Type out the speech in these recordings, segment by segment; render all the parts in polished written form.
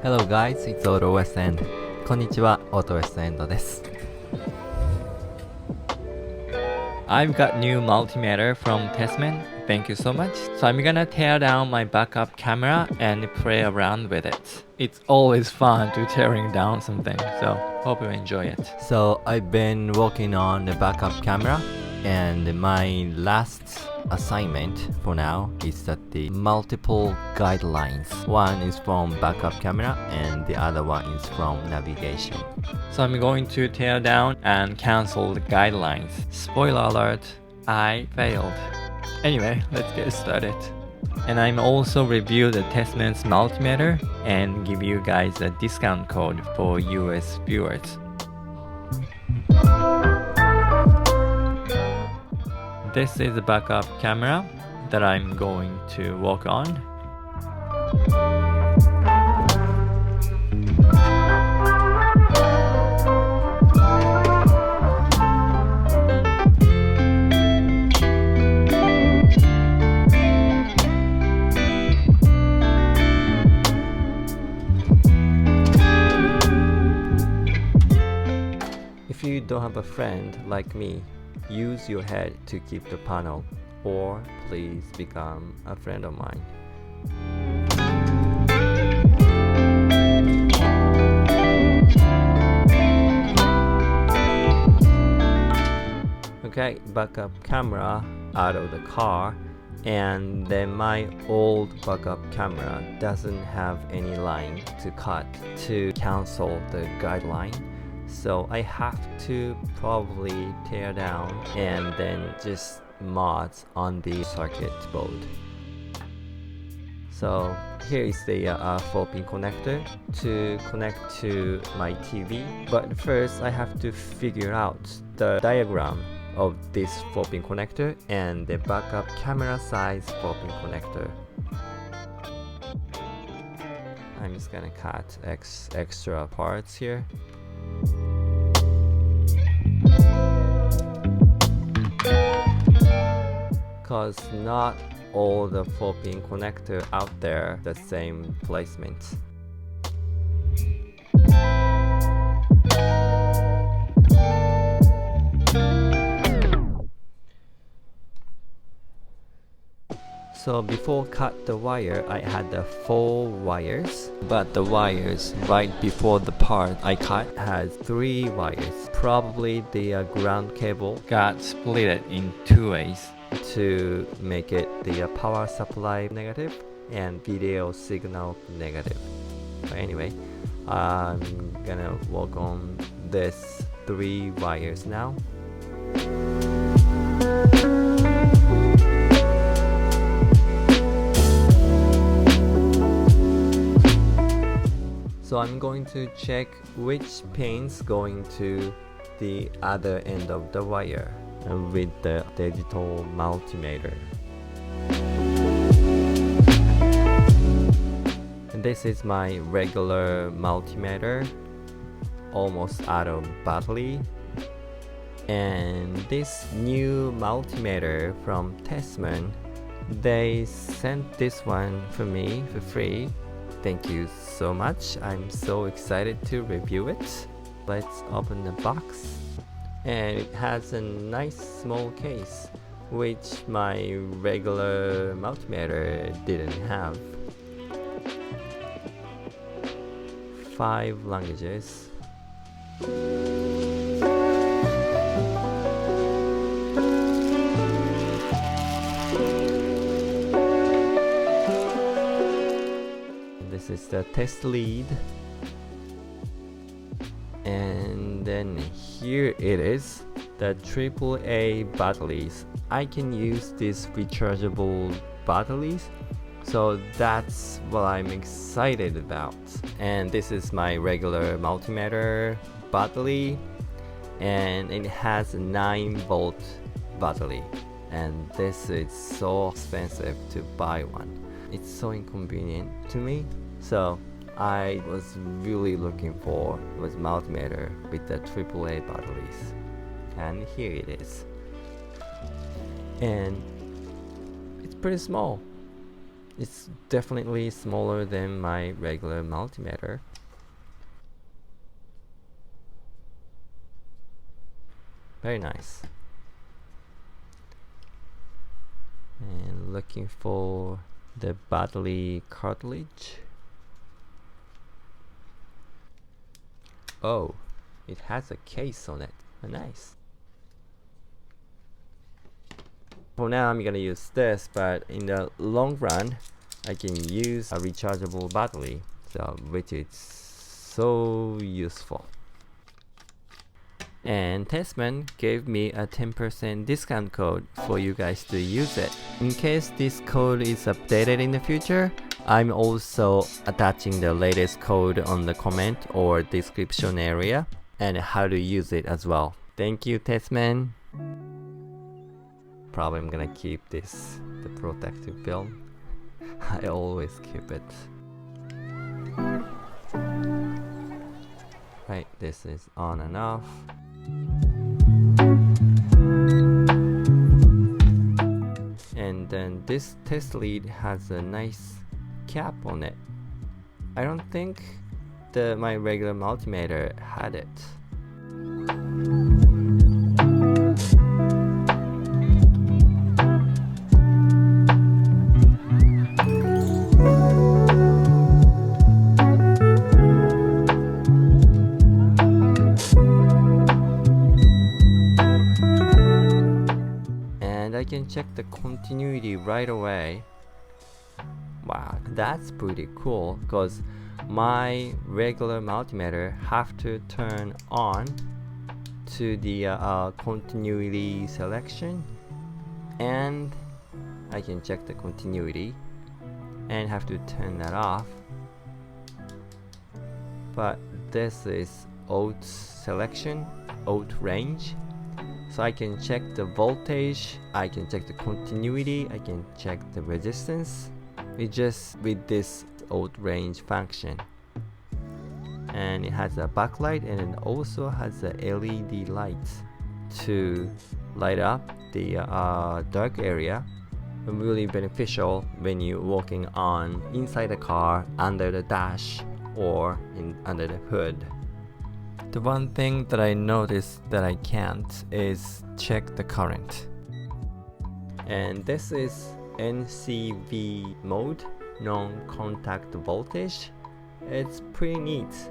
Hello guys, it's Auto West End. こんにちは、オートウエストエンドです。I've got new multimeter from TESMEN. Thank you so much. So I'm gonna tear down my backup camera and play around with it. It's always fun to tearing down something, so hope you enjoy it. So I've been working on the backup camera, and my last assignment for now is that the multiple guidelines. One is from backup camera and the other one is from navigation. So I'm going to tear down and cancel the guidelines. Spoiler alert, I failed. Anyway, let's get started. And I'm also review the TESMEN's multimeter and give you guys a discount code for US viewers. This is the backup camera that I'm going to work on. If you don't have a friend like me, use your head to keep the panel, or please become a friend of mine. Okay, backup camera out of the car, and then my old backup camera doesn't have any line to cut to cancel the guideline. So I have to probably tear down and then just mods on the circuit board. So here is the 4-pin connector to connect to my TV. But first I have to figure out the diagram of this 4-pin connector and the backup camera size 4-pin connector. I'm just gonna cut extra parts here. Cause not all the 4-pin connector out there the same placement. So before cut the wire, I had the 4 wires, but the wires right before the part I cut has 3 wires. Probably the ground cable got split in 2 ways to make it the power supply negative and video signal negative. But anyway, I'm gonna work on this 3 wires now. So I'm going to check which pins going to the other end of the wire with the digital multimeter. And this is my regular multimeter, almost out of battery. And this new multimeter from TESMEN, they sent this one for me for free. Thank you so much. I'm so excited to review it. Let's open the box. And it has a nice small case, which my regular multimeter didn't have. 5 languages. This is the test lead, and then here it is, the AAA batteries. I can use these rechargeable batteries, so that's what I'm excited about. And this is my regular multimeter battery, and it has a 9-volt battery, and this is so expensive to buy one. It's so inconvenient to me. So I was really looking for was multimeter with the AAA batteries, and here it is. And it's pretty small. It's definitely smaller than my regular multimeter. Very nice. And looking for the battery cartridge. Oh, it has a case on it. Oh, nice. For now, I'm gonna use this, but in the long run, I can use a rechargeable battery, which is so useful. And TESMEN gave me a 10% discount code for you guys to use it. In case this code is updated in the future, I'm also attaching the latest code on the comment or description area and how to use it as well. Thank you, TESMEN. Probably I'm gonna keep the protective film. I always keep it. Right, this is on and off. And then this test lead has a nice cap on it. I don't think my regular multimeter had it. I can check the continuity right away. Wow, that's pretty cool because my regular multimeter have to turn on to the continuity selection, and I can check the continuity and have to turn that off. But this is out selection, out range. So I can check the voltage, I can check the continuity, I can check the resistance. It's just with this out range function. And it has a backlight and it also has a LED light to light up the dark area. Really beneficial when you're walking on inside the car, under the dash, or under the hood. The one thing that I noticed that I can't is check the current. And this is NCV mode, non-contact voltage. It's pretty neat.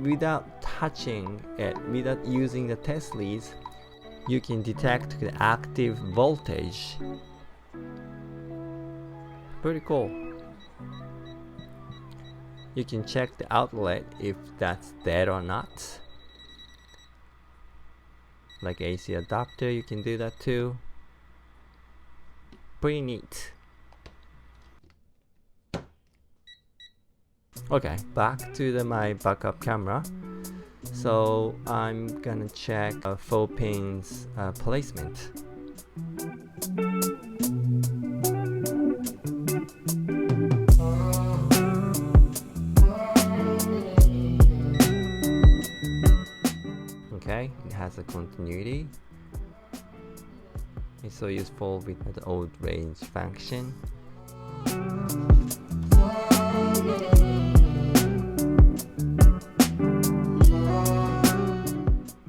Without touching it, without using the test leads, you can detect the active voltage. Pretty cool. You can check the outlet if that's dead or not. Like AC adapter, you can do that too. Pretty neat. Okay, back to my backup camera. So I'm gonna check 4 pins placement. Okay, it has a continuity. It's so useful with the old range function.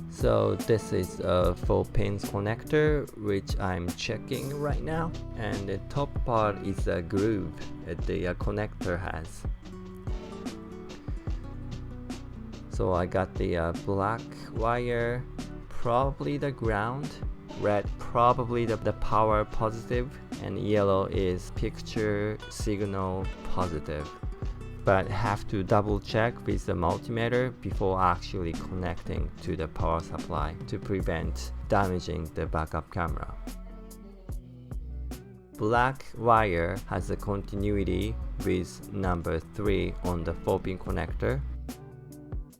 So this is a 4 pins connector which I'm checking right now, and the top part is a groove that the connector has. So I got the black wire, probably the ground, red probably the power positive, and yellow is picture signal positive. But have to double check with the multimeter before actually connecting to the power supply to prevent damaging the backup camera. Black wire has a continuity with number 3 on the 4-pin connector.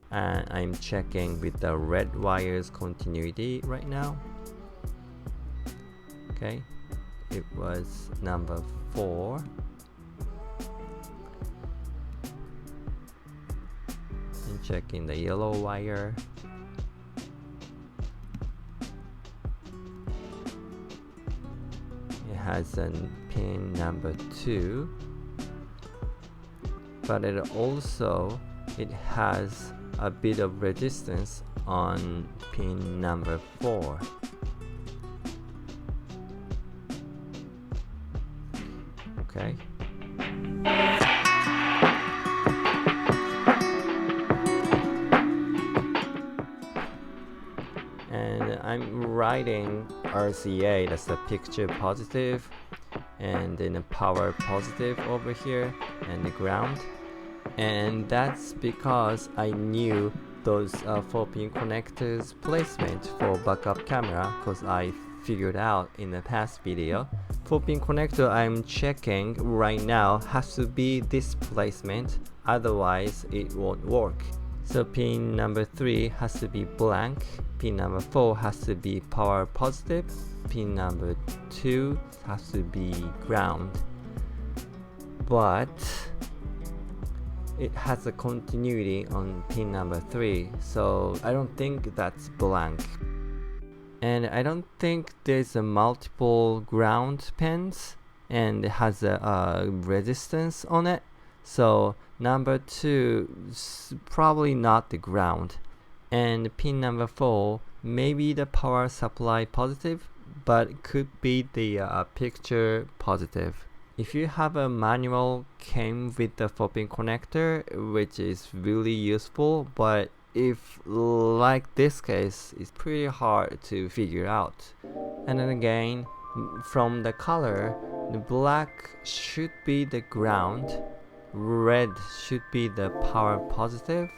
And I'm checking with the red wire's continuity right now. Okay, it was number 4. And checking the yellow wire. It has a pin number 2. but it has a bit of resistance on pin number 4. Okay. And I'm writing RCA, that's the picture positive, and then the power positive over here, and the ground. And that's because I knew those 4-pin connectors placement for backup camera, because I figured out in the past video. 4-pin connector I'm checking right now has to be this placement, otherwise it won't work. So pin number 3 has to be blank, pin number 4 has to be power positive, pin number 2 has to be ground. But it has a continuity on pin number 3, so I don't think that's blank. And I don't think there's a multiple ground pins and it has a resistance on it. So number 2 is probably not the ground. And pin number 4, maybe the power supply positive, but it could be the picture positive. If you have a manual came with the 4-pin connector, which is really useful, but if like this case, it's pretty hard to figure out. And then again, from the color, the black should be the ground, red should be the power positive,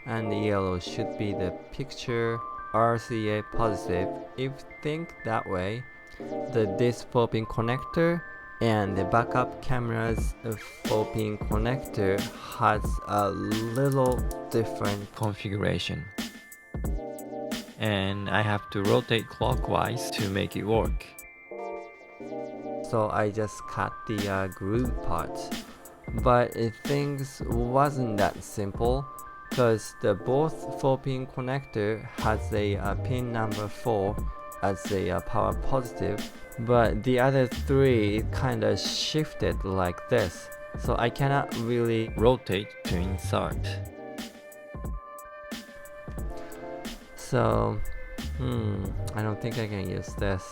and the yellow should be the picture RCA positive. If you think that way, this 4-pin connector and the backup camera's 4-pin connector has a little different configuration. And I have to rotate clockwise to make it work. So I just cut the groove part. But things wasn't that simple, because the both 4-pin connector has a pin number 4 as a power positive, but the other 3 kinda shifted like this, so I cannot really rotate to insert. So I don't think I can use this.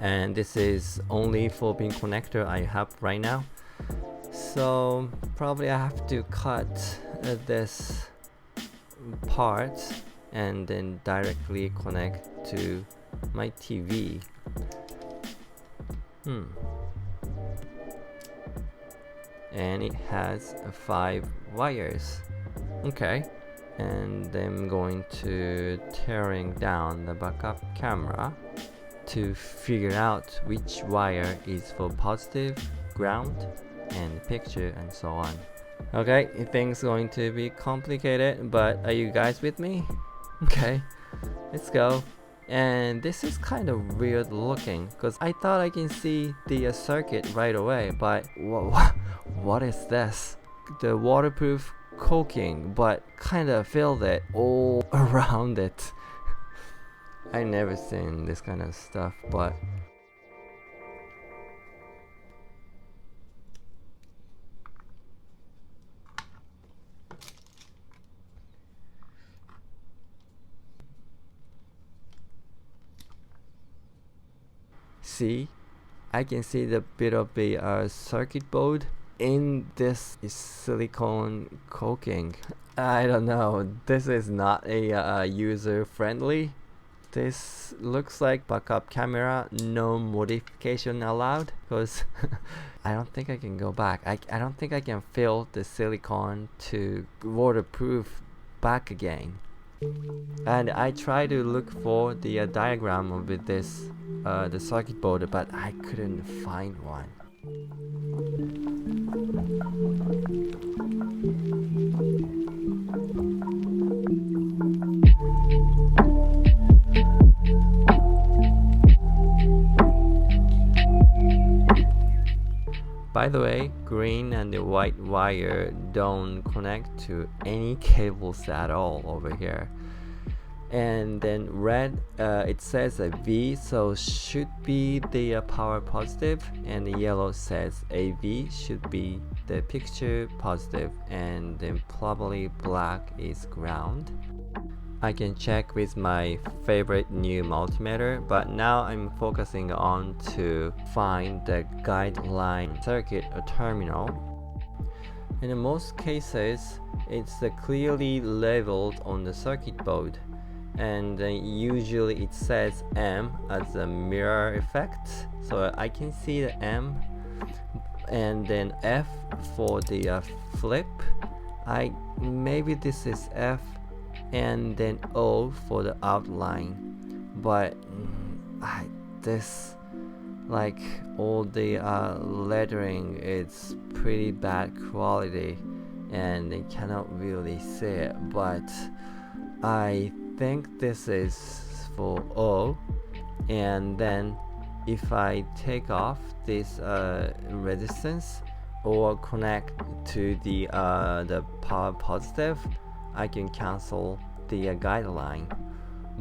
And this is only 4-pin connector I have right now, so probably I have to cut this part and then directly connect to my TV. And it has 5 wires. Okay, and I'm going to tearing down the backup camera to figure out which wire is for positive, ground, and picture, and so on. Okay, things going to be complicated, but are you guys with me? Okay, let's go. And this is kind of weird looking, because I thought I can see the circuit right away, but what is this? The waterproof coating, but kind of filled it all around it. I never seen this kind of stuff, but see, I can see the bit of the circuit board in this silicone coating. I don't know, this is not a user friendly. This looks like backup camera, no modification allowed, because I don't think I can go back. I don't think I can fill the silicone to waterproof back again. And I try to look for the diagram of this the circuit board, but I couldn't find one. By the way, green and the white wire don't connect to any cables at all over here. And then red, it says a V, so should be the power positive, and the yellow says AV, should be the picture positive, and then probably black is ground. I can check with my favorite new multimeter, but now I'm focusing on to find the guideline circuit or terminal. And in most cases, it's clearly labeled on the circuit board, and usually it says M as a mirror effect, so I can see the M, and then F for the flip. Maybe this is F, and then O for the outline, but this, like, all the lettering is pretty bad quality and I cannot really see it, but I think this is for O. And then if I take off this resistance or connect to the power positive, I can cancel the guideline,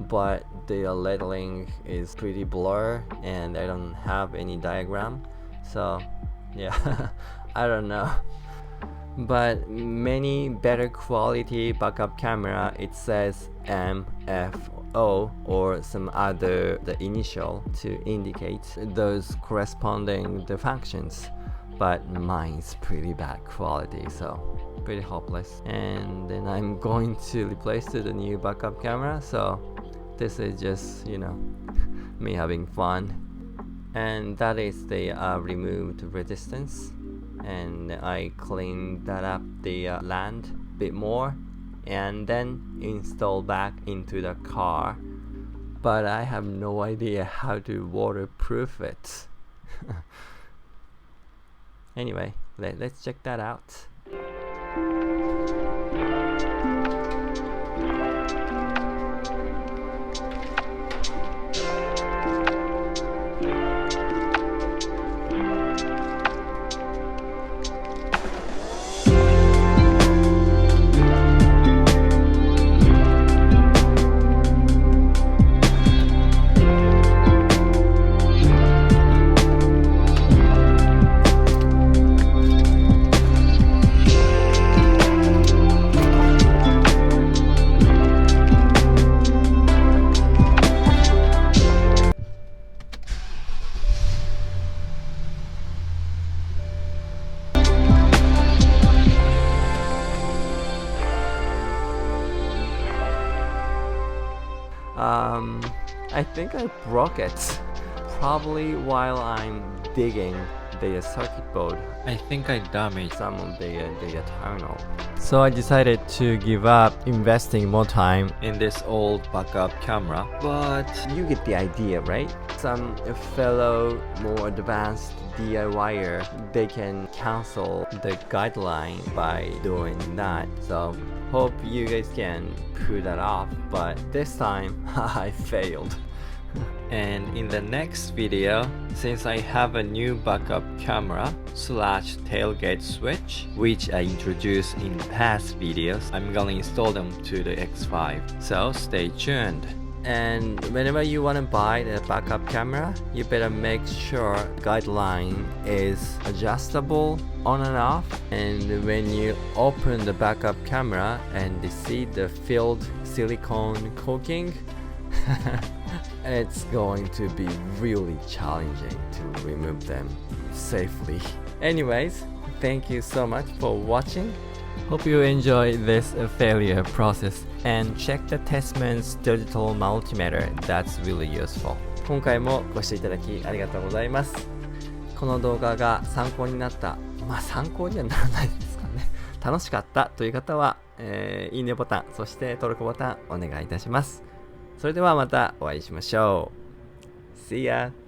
but the lettering is pretty blur and I don't have any diagram, so yeah. I don't know, but many better quality backup camera, it says M, F, O or some other the initial to indicate those corresponding the functions, but mine's pretty bad quality, so pretty hopeless. And then I'm going to replace to the new backup camera, so this is just, you know, me having fun. And that is the removed resistance, and I cleaned that up the land a bit more and then install back into the car, but I have no idea how to waterproof it. Anyway, let's check that out. I think I broke it, probably while I'm digging the circuit board. I think I damaged some of the terminal. So I decided to give up investing more time in this old backup camera. But you get the idea, right? Some fellow more advanced DIYer, they can cancel the guideline by doing that. So hope you guys can pull that off, but this time I failed. And in the next video, since I have a new backup camera / tailgate switch, which I introduced in past videos, I'm gonna install them to the X5, so stay tuned. And whenever you want to buy the backup camera, you better make sure guideline is adjustable on and off. And when you open the backup camera and you see the filled silicone coating, it's going to be really challenging to remove them safely. Anyways, thank you so much for watching. Hope you enjoy this failure process and check the TESMEN's digital multimeter. That's really useful. 今回もご視聴いただきありがとうございます。この動画が参考になった、参考にはならないですかね。楽しかったという方は、いいねボタン、そして登録ボタンお願いいたします。それではまたお会いしましょう。See ya!